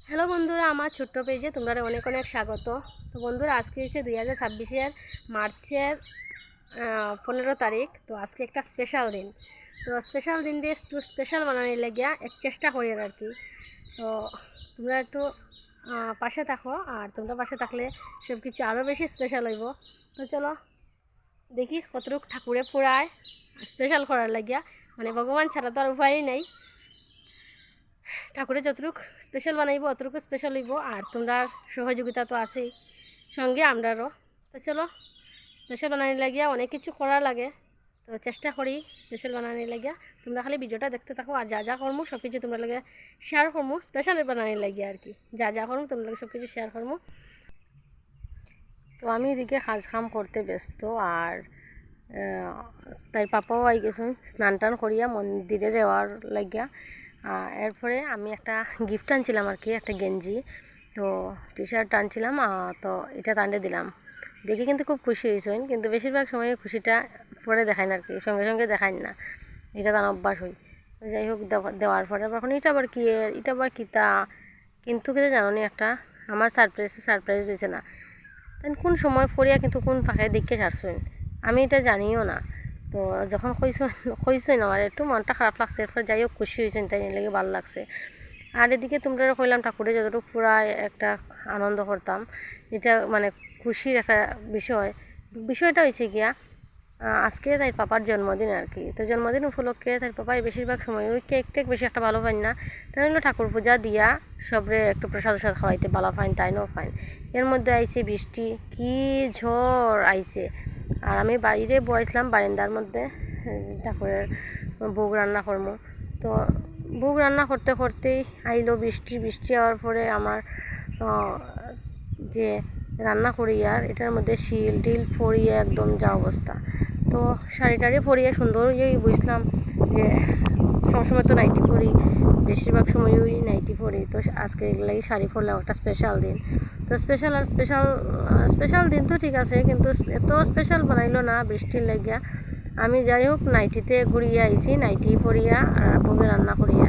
Hello বন্ধুরা, আমার ছোট্ট পেজে তোমরা অনেক অনেক স্বাগত। তো বন্ধুরা, আজকে হচ্ছে 2026 মার্চের 15 তারিখ। তো আজকে একটা স্পেশাল দিন। তো স্পেশাল দিন দিয়ে একটু স্পেশাল বানানোর লাগিয়া এক চেষ্টা করি আর কি। তো তোমরা একটু পাশে থাকো, আর তোমরা পাশে থাকলে সব কিছু আরও বেশি স্পেশাল হইব। তো চলো দেখি কতটুকু ঠাকুরে পুরায় স্পেশাল করার লাগিয়া, মানে ভগবান ছাড়া তো আর উপায়ই নেই। ঠাকুরের যতটুকু স্পেশাল বানাইব অতটুকু স্পেশাল হইব, আর তোমরা সহযোগিতা তো আছেই সঙ্গে আমরারও। তো চলো, স্পেশাল বানানোর লাগিয়া অনেক কিছু করা লাগে, তো চেষ্টা করি স্পেশাল বানানোর লাগিয়া। তোমরা খালি ভিডিওটা দেখতে থাকো, আর যা যা করবো সব কিছু তোমরা লাগে শেয়ার করবো স্পেশাল বানানোর লাগিয়া আর কি। যা যা করবো তোমরা সব কিছু শেয়ার করবো। তো আমি এদিকে কাজ কাম করতে ব্যস্ত, আর তাই পাপাও আই গেছেন স্নান টান করিয়া মন্দিরে যাওয়ার লাগিয়া। এরপরে আমি একটা গিফট আনছিলাম আর কি, একটা গেঞ্জি, তো টি শার্ট আনছিলাম। তো এটা টানে দিলাম, দেখে কিন্তু খুব খুশি হয়েছেন, কিন্তু বেশিরভাগ সময় খুশিটা পরে দেখায় না আর কি, সঙ্গে সঙ্গে দেখায় না, এটা তার অভ্যাস হই। যাই হোক, দেওয়ার পরে এখন এটা আবার কি, এটা আবার কিতা, কিন্তু কিন্তু জানো নি একটা আমার সারপ্রাইজ হয়েছে না, তাই কোন সময় পড়িয়া কিন্তু কোন ফাঁকে দেখে ছাড়ছেন আমি এটা জানিও না। তো যখন কইছেন আমার একটু মনটা খারাপ লাগছে, এরপর যাই হোক খুশি হয়েছেন, তাই লেগে ভালো লাগছে। আর এদিকে তোমরা কইলাম ঠাকুরে যতটুকু পুরা একটা আনন্দ করতাম, এটা মানে খুশির একটা বিষয়টা হয়েছে গিয়া আজকে তাই পাপার জন্মদিন আর কি। তো জন্মদিন উপলক্ষে তাই পাপাই বেশিরভাগ সময় ওই কেক টেক বেশি একটা ভালো পাই না, তাই হলো ঠাকুর পূজা দিয়া সবরে একটু প্রসাদ খাওয়াইতে ভালো পাইন, তাই নো পাইন। এর মধ্যে আইছে বৃষ্টি, কি ঝড় আইছে, আর আমি বাইরে বসলাম বারান্দার মধ্যে ঠাকুরের ভোগ রান্না করবো। তো ভোগ রান্না করতে করতেই আইলো বৃষ্টি হওয়ার পরে আমার যে রান্না করি আর এটার মধ্যে শিল টিল পরিয়ে একদম যা অবস্থা। তো শাড়ি টাড়ি পরিয়ে সুন্দর বুঝলাম যে সবসময় তো নাইটি পরি, বেশিরভাগ সময়ই নাইটি পরি। তো আজকে এগুলাই শাড়ি পরলাম, একটা স্পেশাল দিন। তো স্পেশাল দিন তো ঠিক আছে, কিন্তু এত স্পেশাল বানাইলো না বৃষ্টির লাগিয়া। আমি যাই হোক নাইটিতে ঘুরিয়ে আইছি, নাইটি পরিয়া বউকে রান্না করিয়া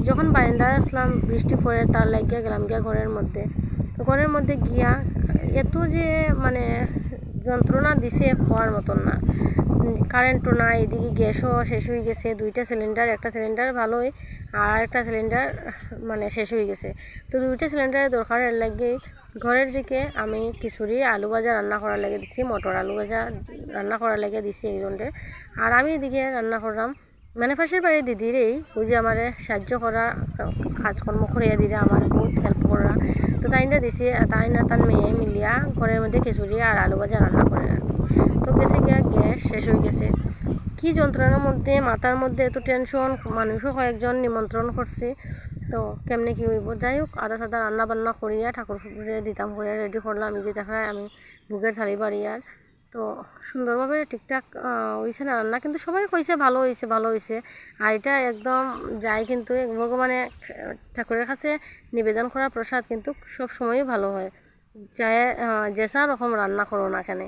যখন বারান্দায় আসলাম বৃষ্টি পড়ে, তার লাগিয়া গেলাম গিয়া ঘরের মধ্যে গিয়া এত যে মানে যন্ত্রণা দিছে হওয়ার মতন না। কারেন্টও নাই, এদিকে গ্যাসও শেষ হয়ে গেছে, 2টা সিলিন্ডার, একটা সিলিন্ডার ভালোই, আর একটা সিলিন্ডার মানে শেষ হয়ে গেছে। তো 2টা সিলিন্ডারের দরকারের লাগে ঘরের দিকে আমি খিচুড়ি আলু ভাজা রান্না করার লাগে দিছি, মটর আলু ভাজা রান্না করার লাগে দিছি এইজনরে। আর আমি এদিকে রান্না করলাম মানে পাশের বাড়ির দিদিরেই, ওই যে আমার সাহায্য করা কাজকর্ম করিয়া দিলে আমার বহুত হেল্প করা। তো তাইনা দিছি, তাই না তার মেয়ে মিলিয়া ঘরের মধ্যে খিচুড়ি আর আলু ভাজা রান্না করে আর কি। তো গেছে গিয়া গ্যাস শেষ হয়ে গেছে, কি যন্ত্রণার মধ্যে, মাথার মধ্যে এত টেনশন, মানুষও কয়েকজন নিমন্ত্রণ করছি, তো কেমনে কী হইব। যাই হোক আদা সাদা রান্না বান্না করিয়া ঠাকুর পুজো দিতাম করিয়া রেডি করলাম, আমি যে দেখায় আমি বুকের থালি বাড়ি। আর তো সুন্দরভাবে ঠিকঠাক হয়েছে না রান্না, কিন্তু সবাই কইছে ভালো হয়েছে। আর এটা একদম যাই, কিন্তু ভগবানে ঠাকুরের কাছে নিবেদন করা প্রসাদ কিন্তু সব সময়ই ভালো হয়, যাই যেসা রকম রান্না করো না কেন।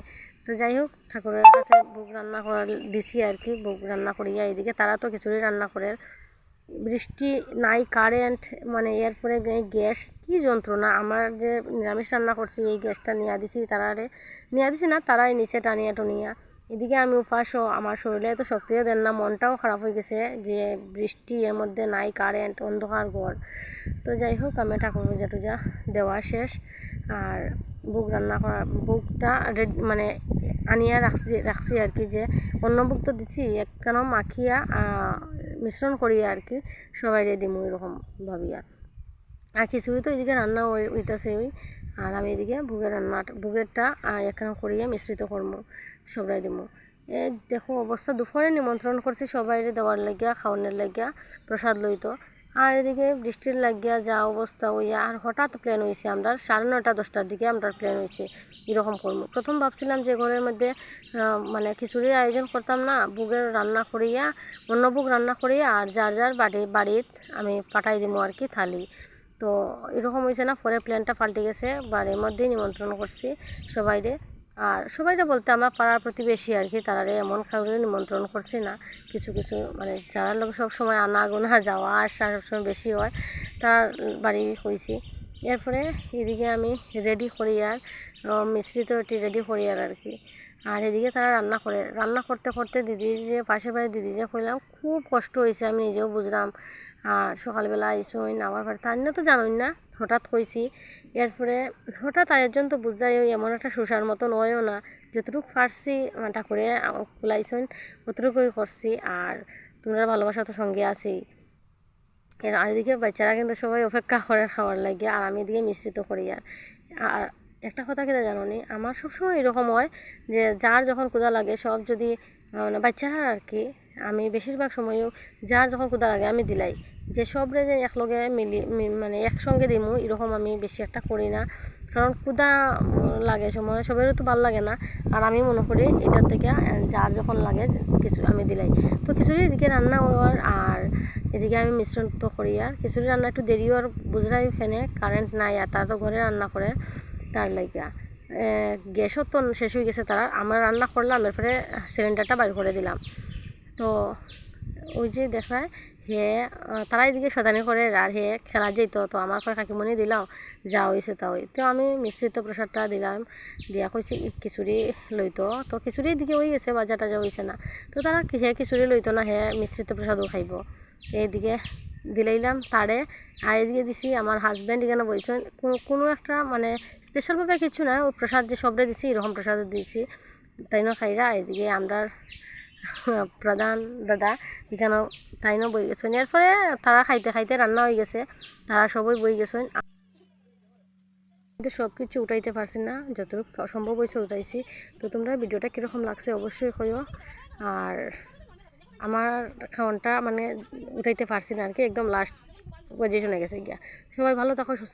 তো যাই হোক ঠাকুরের কাছে ভোগ রান্না করা দিছি আর কি, ভোগ রান্না করিয়া এদিকে তারা তো খিচুড়ি রান্না করে। বৃষ্টি নাই, কারেন্ট, মানে এরপরে গ্যাস, কি যন্ত্রণা। আমার যে নিরামিষ রান্না করছি এই গ্যাসটা নিয়ে দিছি না, তারাই নিচে টানিয়া টনিয়া। এদিকে আমি উপাসও, আমার শরীরে তো শক্তিও দেন না, মনটাও খারাপ হয়ে গেছে যে বৃষ্টি, এর মধ্যে নাই কারেন্ট, অন্ধকার ঘর। তো যাই হোক আমি ঠাকুর পূজা টুজা দেওয়া শেষ, আর ভোগ রান্না করা ভোগটা মানে আনিয়া রাখছি আর কি, যে অন্য ভোগ তো দিছি একখানা মাখিয়া মিশ্রণ করিয়া আর কি সবাই দিমু এরকম ভাবিয়া। আর খিচুড়ি তো এদিকে রান্না হইতাছে ওই, আর আমি এদিকে ভোগেরটা এখানে করিয়া মিশ্রিত করবো, সবাই দিমু। দেখো অবস্থা, দুপুরে নিমন্ত্রণ করছি সবাই দেওয়ার লাগিয়া, খাওয়ানোর লাগিয়া, প্রসাদ লইতো। আর এদিকে বৃষ্টির লাগিয়া যা অবস্থা হইয়া, আর হঠাৎ প্ল্যান হয়েছে আমরা 9:30 10টার দিকে আমরা প্ল্যান হয়েছে এরকম করবো। প্রথম ভাবছিলাম যে ঘরের মধ্যে মানে খিচুড়ির আয়োজন করতাম না, ভোগের রান্না করিয়া, অন্য ভোগ রান্না করিয়া, আর যার যার বাড়িত আমি পাঠাই দিব আর কি থালি। তো এরকম হয়েছে না, পরে প্ল্যানটা পাল্টে গেছে, বাড়ির মধ্যেই নিমন্ত্রণ করছি সবাইরে। আর সবাইরে বলতে আমরা পাড়ার প্রতিবেশী আর কি, তারারে এমন কাউকে নিমন্ত্রণ করছি না। কিছু মানে যারা লোক সব সময় আনা গোনা যাওয়া আসা সবসময় বেশি হয়, তার বাড়ি হয়েছি। এরপরে এদিকে আমি রেডি করি আর মিশ্রিত রুটি রেডি করি আর কি। আর এদিকে তারা রান্না করতে করতে দিদি যে পাশে বাড়ি দিদি যে কইলাম খুব কষ্ট হয়েছে, আমি নিজেও বুঝলাম। আর সকালবেলা আইসইন আমার বাড়ি তার তো জানোই না, হঠাৎ কইছি। এরপরে হঠাৎ আয়োজন তো বুঝাই এমন একটা সুসার মতন হয়ও না, যতটুকু পারছি ঠাকুরে কুলাইছইন অতটুকুই করছি। আর তোমরা ভালোবাসা তো সঙ্গে আছেই। আর এদিকে বাচ্চারা কিন্তু সবাই অপেক্ষা করে খাওয়ার লাগে, আর আমি এদিকে মিশ্রিত করি। আর একটা কথা কেটে জানো নি, আমার সবসময় এরকম হয় যে যার যখন ক্ষুধা লাগে সব যদি মানে বাচ্চারা আর কি, আমি বেশিরভাগ সময়ও যার যখন ক্ষুধা লাগে আমি দিলাই, যে সবরে যে একলগে মানে একসঙ্গে দিমু এরকম আমি বেশি একটা করি না। কারণ ক্ষুধা লাগে সময় সবেরও তো ভালো লাগে না। আর আমি মনে করি এটার থেকে যার যখন লাগে কিছু আমি দিলাই। তো খিচুড়ি এদিকে রান্না হওয়ার, আর এদিকে আমি মিশ্রণ তো করি। আর খিচুড়ি রান্না একটু দেরিও, আর বুঝরাই ওখানে কারেন্ট নাই, আর তারা তো ঘরে রান্না করে তার লাগিয়া গ্যাসও তো শেষ হয়ে গেছে। তারা আমার রান্না করলাম, এরপরে সিলিন্ডারটা বাইর করে দিলাম। তো ওই যে দেখায় হে তারা এদিকে শতানি করে, আর হে খেলা যেত। তো আমার কয় কাকিমণি দিলাও যা হয়েছে তা হই। তো আমি মিশ্রিত প্রসাদটা দিলাম, দিয়া কইছি খিচুড়ি লইতো। তো খিচুড়ির দিকে হয়ে গেছে, বাজা টাজা হয়েছে না। তো তারা হে খিচুড়ি লইতো না, হে মিশ্রিত প্রসাদও খাইব। এইদিকে দিলাইলাম তারে। আর এদিকে দিছি আমার হাজব্যান্ড এখানে বলছেন কোনো একটা মানে স্পেশালভাবে কিছু না, ওই প্রসাদ যে সবরে দিছি এরকম প্রসাদ দিয়েছি, তাই না খাইরা। এদিকে আমরা প্রধান দাদা এখানেও তাই না বই গেছেন। এরপরে তারা খাইতে খাইতে রান্না হয়ে গেছে, তারা সবাই বই গেছেন। কিন্তু সব কিছু উঠাইতে পারছি না, যতটুকু সম্ভব হয়েছে উঠাইছি। তো তোমরা ভিডিওটা কীরকম লাগছে অবশ্যই কইও। আর আমার খাওয়ানটা মানে উঠাইতে পারছি না আর কি, একদম লাস্ট পজিশনে গেছে গিয়া। সবাই ভালো থাকো, সুস্থ।